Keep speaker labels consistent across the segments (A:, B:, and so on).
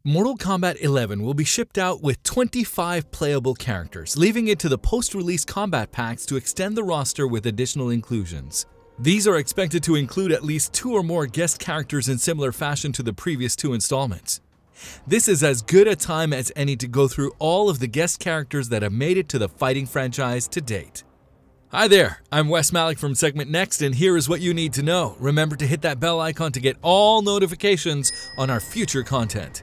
A: Mortal Kombat 11 will be shipped out with 25 playable characters, leaving it to the post-release combat packs to extend the roster with additional inclusions. These are expected to include at least 2 or more guest characters in similar fashion to the previous 2 installments. This is as good a time as any to go through all of the guest characters that have made it to the fighting franchise to date. Hi there, I'm Wes Malik from SegmentNext, and here is what you need to know. Remember to hit that bell icon to get all notifications on our future content.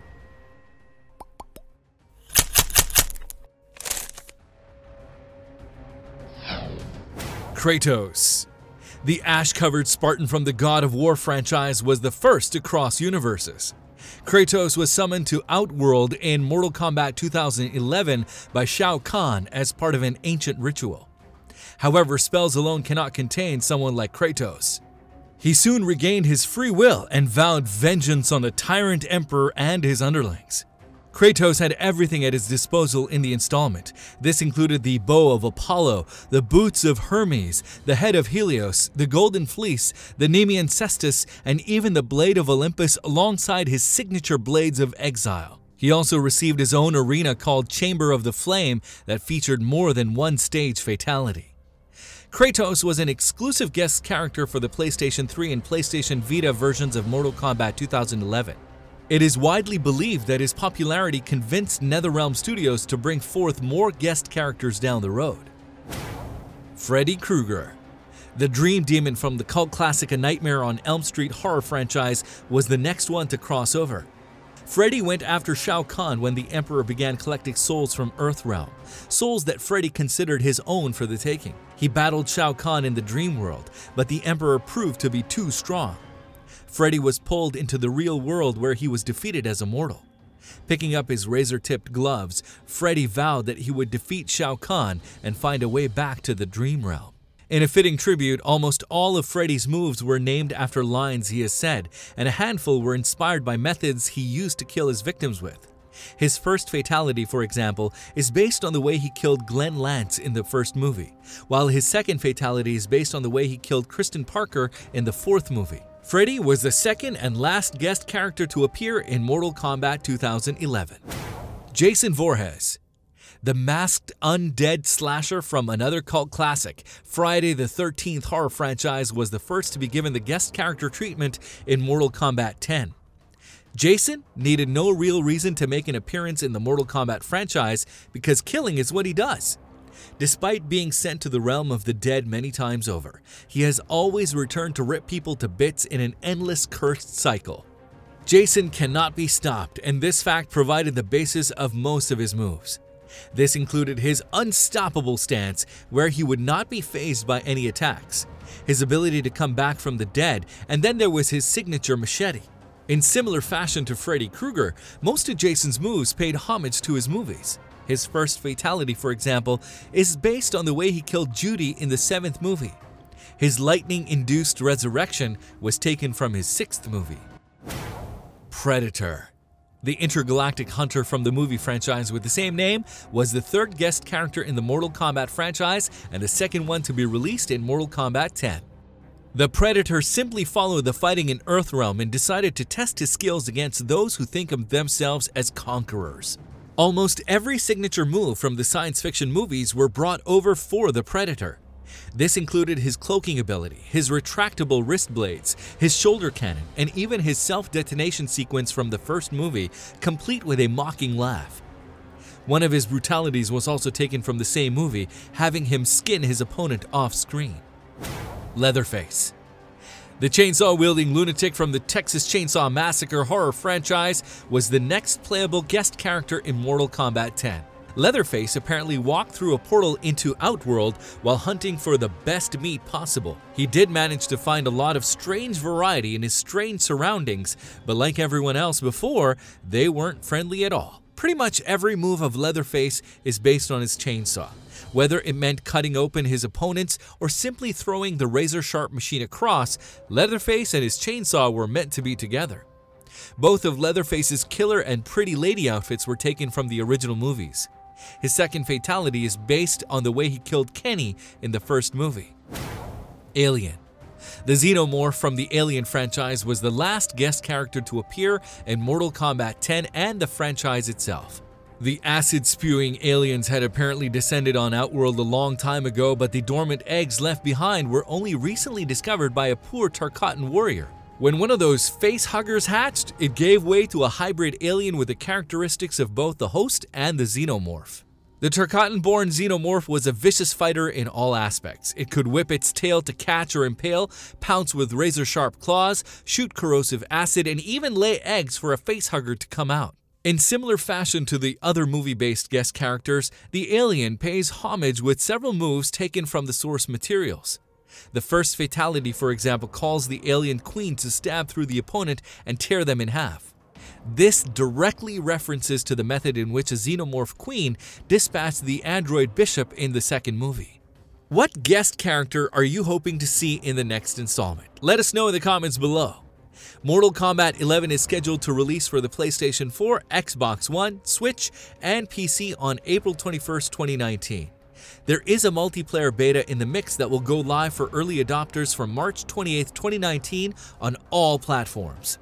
A: Kratos. The ash-covered Spartan from the God of War franchise was the first to cross universes. Kratos was summoned to Outworld in Mortal Kombat 2011 by Shao Kahn as part of an ancient ritual. However, spells alone cannot contain someone like Kratos. He soon regained his free will and vowed vengeance on the tyrant emperor and his underlings. Kratos had everything at his disposal in the installment. This included the bow of Apollo, the boots of Hermes, the head of Helios, the golden fleece, the Nemean cestus, and even the blade of Olympus alongside his signature blades of exile. He also received his own arena called Chamber of the Flame that featured more than one stage fatality. Kratos was an exclusive guest character for the PlayStation 3 and PlayStation Vita versions of Mortal Kombat 2011. It is widely believed that his popularity convinced NetherRealm Studios to bring forth more guest characters down the road. Freddy Krueger. The dream demon from the cult classic A Nightmare on Elm Street horror franchise was the next one to cross over. Freddy went after Shao Kahn when the Emperor began collecting souls from Earthrealm, souls that Freddy considered his own for the taking. He battled Shao Kahn in the dream world, but the Emperor proved to be too strong. Freddy was pulled into the real world where he was defeated as a mortal. Picking up his razor-tipped gloves, Freddy vowed that he would defeat Shao Kahn and find a way back to the dream realm. In a fitting tribute, almost all of Freddy's moves were named after lines he has said, and a handful were inspired by methods he used to kill his victims with. His first fatality, for example, is based on the way he killed Glenn Lance in the first movie, while his second fatality is based on the way he killed Kristen Parker in the fourth movie. Freddy was the second and last guest character to appear in Mortal Kombat 2011. Jason Voorhees. The masked undead slasher from another cult classic, Friday the 13th horror franchise, was the first to be given the guest character treatment in Mortal Kombat 10. Jason needed no real reason to make an appearance in the Mortal Kombat franchise because killing is what he does. Despite being sent to the realm of the dead many times over, he has always returned to rip people to bits in an endless cursed cycle. Jason cannot be stopped, and this fact provided the basis of most of his moves. This included his unstoppable stance, where he would not be fazed by any attacks, his ability to come back from the dead, and then there was his signature machete. In similar fashion to Freddy Krueger, most of Jason's moves paid homage to his movies. His first fatality, for example, is based on the way he killed Judy in the 7th movie. His lightning-induced resurrection was taken from his 6th movie. Predator. The intergalactic hunter from the movie franchise with the same name was the third guest character in the Mortal Kombat franchise and the second one to be released in Mortal Kombat 10. The Predator simply followed the fighting in Earthrealm and decided to test his skills against those who think of themselves as conquerors. Almost every signature move from the science fiction movies were brought over for the Predator. This included his cloaking ability, his retractable wrist blades, his shoulder cannon, and even his self-detonation sequence from the first movie, complete with a mocking laugh. One of his brutalities was also taken from the same movie, having him skin his opponent off-screen. Leatherface. The chainsaw-wielding lunatic from the Texas Chainsaw Massacre horror franchise was the next playable guest character in Mortal Kombat 10. Leatherface apparently walked through a portal into Outworld while hunting for the best meat possible. He did manage to find a lot of strange variety in his strange surroundings, but like everyone else before, they weren't friendly at all. Pretty much every move of Leatherface is based on his chainsaw, whether it meant cutting open his opponents or simply throwing the razor-sharp machine across. Leatherface and his chainsaw were meant to be together. Both of Leatherface's killer and pretty lady outfits were taken from the original movies. His second fatality is based on the way he killed Kenny in the first movie. Alien. The Xenomorph from the Alien franchise was the last guest character to appear in Mortal Kombat 10 and the franchise itself. The acid-spewing aliens had apparently descended on Outworld a long time ago, but the dormant eggs left behind were only recently discovered by a poor Tarkatan warrior. When one of those face-huggers hatched, it gave way to a hybrid alien with the characteristics of both the host and the Xenomorph. The Tarkatan-born Xenomorph was a vicious fighter in all aspects. It could whip its tail to catch or impale, pounce with razor-sharp claws, shoot corrosive acid, and even lay eggs for a facehugger to come out. In similar fashion to the other movie-based guest characters, the alien pays homage with several moves taken from the source materials. The first fatality, for example, calls the alien queen to stab through the opponent and tear them in half. This directly references to the method in which a Xenomorph queen dispatched the android bishop in the second movie. What guest character are you hoping to see in the next installment? Let us know in the comments below. Mortal Kombat 11 is scheduled to release for the PlayStation 4, Xbox One, Switch, and PC on April 21st, 2019. There is a multiplayer beta in the mix that will go live for early adopters from March 28th, 2019 on all platforms.